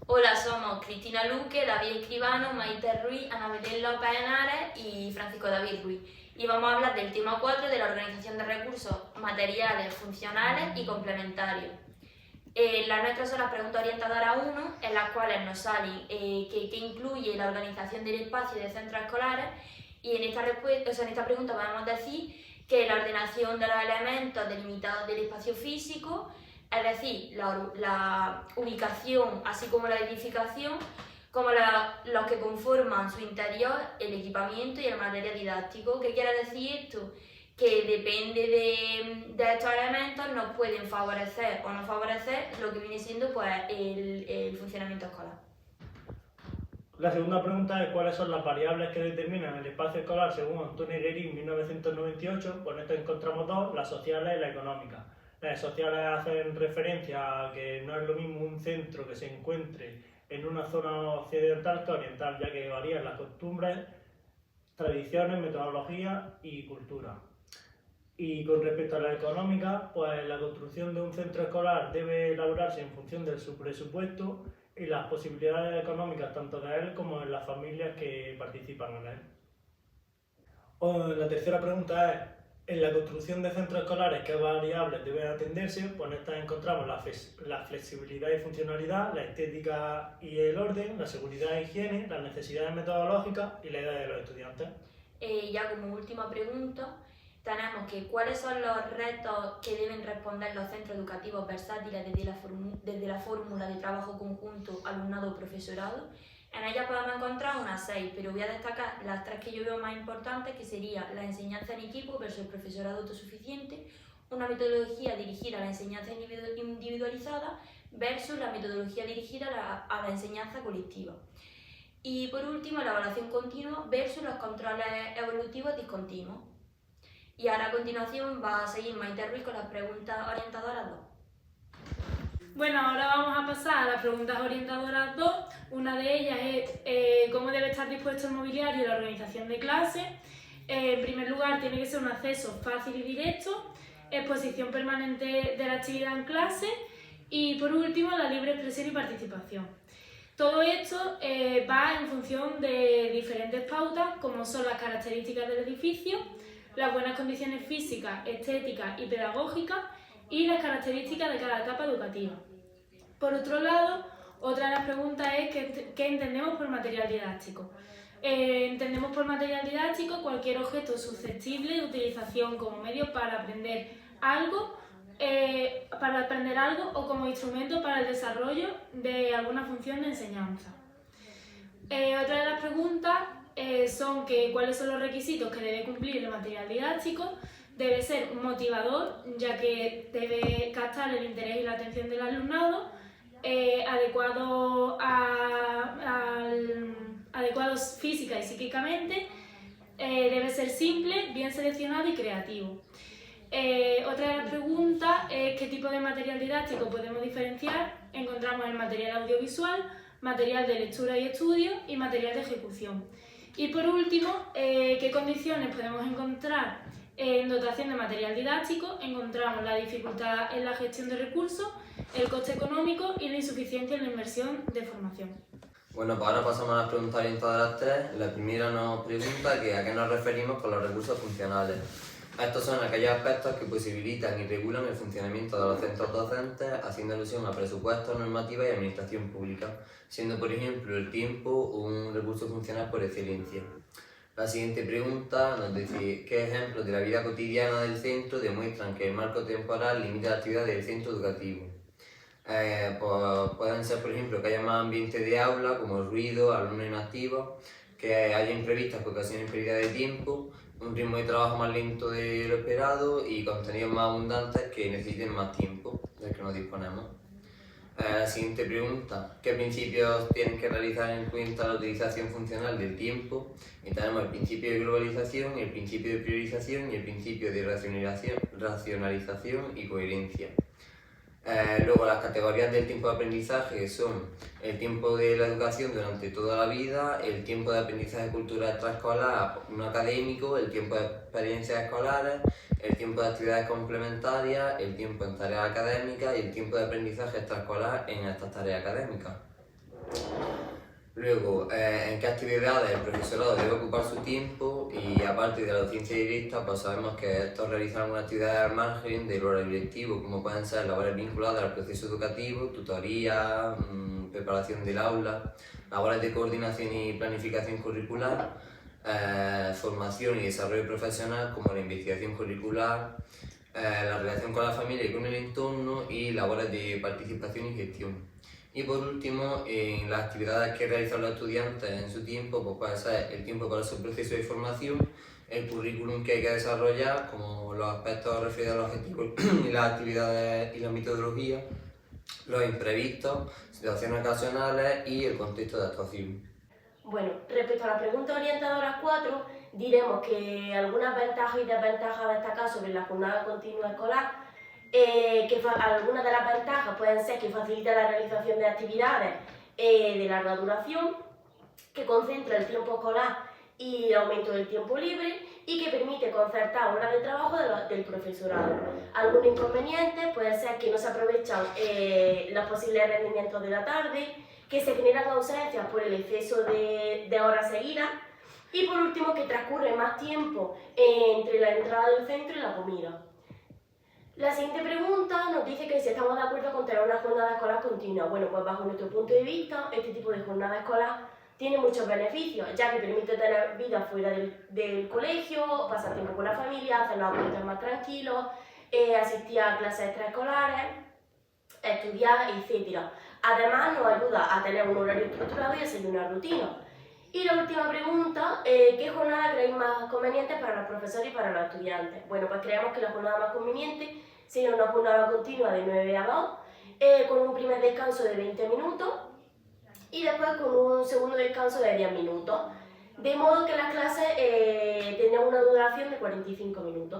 Hola, somos Cristina Luque, David Escribano, Maite Ruiz, Ana Belén López Henares y Francisco David Ruiz. Y vamos a hablar del tema 4 de la organización de recursos materiales, funcionales y complementarios. Las nuestras son las preguntas orientadoras 1, en las cuales nos salen qué incluye la organización del espacio y de centros escolares. Y en esta pregunta podemos decir que la ordenación de los elementos delimitados del espacio físico, es decir, la ubicación, así como la edificación, como los que conforman su interior, el equipamiento y el material didáctico. ¿Qué quiere decir esto? Que depende de estos elementos nos pueden favorecer o no favorecer lo que viene siendo pues, el funcionamiento escolar. La segunda pregunta es cuáles son las variables que determinan el espacio escolar según Antonio Guérin, 1998. Con esto encontramos dos, las sociales y las económicas. Las sociales hacen referencia a que no es lo mismo un centro que se encuentre en una zona occidental que oriental, ya que varían las costumbres, tradiciones, metodologías y cultura. Y con respecto a la económica, pues la construcción de un centro escolar debe elaborarse en función de su presupuesto y las posibilidades económicas tanto de él como de las familias que participan en él. La tercera pregunta es, en la construcción de centros escolares, ¿qué variables deben atenderse? Pues en estas encontramos la flexibilidad y funcionalidad, la estética y el orden, la seguridad e higiene, las necesidades metodológicas y la edad de los estudiantes. Ya como última pregunta, tenemos que cuáles son los retos que deben responder los centros educativos versátiles desde la fórmula de trabajo conjunto alumnado-profesorado. En ella podemos encontrar unas 6, pero voy a destacar las 3 que yo veo más importantes, que serían la enseñanza en equipo versus el profesorado autosuficiente, una metodología dirigida a la enseñanza individualizada versus la metodología dirigida a la enseñanza colectiva. Y por último, la evaluación continua versus los controles evolutivos discontinuos. Y ahora a continuación va a seguir Maite Ruiz con las preguntas orientadoras 2. Bueno, ahora vamos a pasar a las preguntas orientadoras 2. Una de ellas es cómo debe estar dispuesto el mobiliario y la organización de clase. En primer lugar, tiene que ser un acceso fácil y directo, exposición permanente de la actividad en clase y, por último, la libre expresión y participación. Todo esto va en función de diferentes pautas, como son las características del edificio, las buenas condiciones físicas, estéticas y pedagógicas y las características de cada etapa educativa. Por otro lado, otra de las preguntas es ¿qué entendemos por material didáctico? Entendemos por material didáctico cualquier objeto susceptible de utilización como medio para aprender algo o como instrumento para el desarrollo de alguna función de enseñanza. Otra de las preguntas son cuáles son los requisitos que debe cumplir el material didáctico. Debe ser motivador, ya que debe captar el interés y la atención del alumnado, adecuados física y psíquicamente, debe ser simple, bien seleccionado y creativo. Otra de las preguntas es qué tipo de material didáctico podemos diferenciar. Encontramos el material audiovisual, material de lectura y estudio y material de ejecución. Y por último, ¿qué condiciones podemos encontrar en dotación de material didáctico? Encontramos la dificultad en la gestión de recursos, el coste económico y la insuficiencia en la inversión de formación. Bueno, pues ahora pasamos a las preguntas orientadoras 3. La primera nos pregunta a qué nos referimos con los recursos funcionales. Estos son aquellos aspectos que posibilitan y regulan el funcionamiento de los centros docentes, haciendo alusión a presupuestos, normativas y administración pública, siendo por ejemplo el tiempo un recurso funcional por excelencia. La siguiente pregunta nos dice ¿qué ejemplos de la vida cotidiana del centro demuestran que el marco temporal limita la actividad del centro educativo? Pues pueden ser por ejemplo que haya más ambiente de aula, como ruido, alumnos inactivos, que haya imprevistas que ocasionen pérdida de tiempo, un ritmo de trabajo más lento de lo esperado y contenidos más abundantes que necesiten más tiempo del que nos disponemos. La siguiente pregunta, ¿qué principios tienen que realizar en cuenta la utilización funcional del tiempo? Y tenemos el principio de globalización, el principio de priorización y el principio de racionalización y coherencia. Luego las categorías del tiempo de aprendizaje son el tiempo de la educación durante toda la vida, el tiempo de aprendizaje cultural extraescolar no académico, el tiempo de experiencias escolares, el tiempo de actividades complementarias, el tiempo en tareas académicas y el tiempo de aprendizaje extraescolar en estas tareas académicas. Luego, en qué actividades el profesorado debe ocupar su tiempo y aparte de la docencia directa, pues sabemos que estos realizan algunas actividades al margen del horario lectivo, como pueden ser labores vinculadas al proceso educativo, tutoría, preparación del aula, labores de coordinación y planificación curricular, formación y desarrollo profesional como la investigación curricular, la relación con la familia y con el entorno y labores de participación y gestión. Y por último, en las actividades que realizan los estudiantes en su tiempo, pues puede ser el tiempo para su proceso de formación, el currículum que hay que desarrollar, como los aspectos referidos a los objetivos y las actividades y la metodología, los imprevistos, situaciones ocasionales y el contexto de actuación. Bueno, respecto a las preguntas orientadoras 4, diremos que algunas ventajas y desventajas a destacar sobre la jornada continua escolar. Algunas de las ventajas pueden ser que facilita la realización de actividades de larga duración, que concentra el tiempo escolar y el aumento del tiempo libre y que permite concertar horas de trabajo del profesorado. Algunos inconvenientes pueden ser que no se aprovechan los posibles rendimientos de la tarde, que se generan ausencias por el exceso de horas seguidas y por último que transcurre más tiempo entre la entrada del centro y la comida. La siguiente pregunta nos dice que si estamos de acuerdo con tener una jornada escolar continua. Bueno, pues bajo nuestro punto de vista, este tipo de jornada escolar tiene muchos beneficios, ya que permite tener vida fuera del colegio, pasar tiempo con la familia, hacer los apuntes más tranquilos, asistir a clases extraescolares, estudiar, etc. Además, nos ayuda a tener un horario estructurado y a seguir una rutina. Y la última pregunta, ¿qué jornada creéis más conveniente para los profesores y para los estudiantes? Bueno, pues creemos que la jornada más conveniente sería una jornada continua de 9 a 2, con un primer descanso de 20 minutos y después con un segundo descanso de 10 minutos. De modo que las clases tendrán una duración de 45 minutos.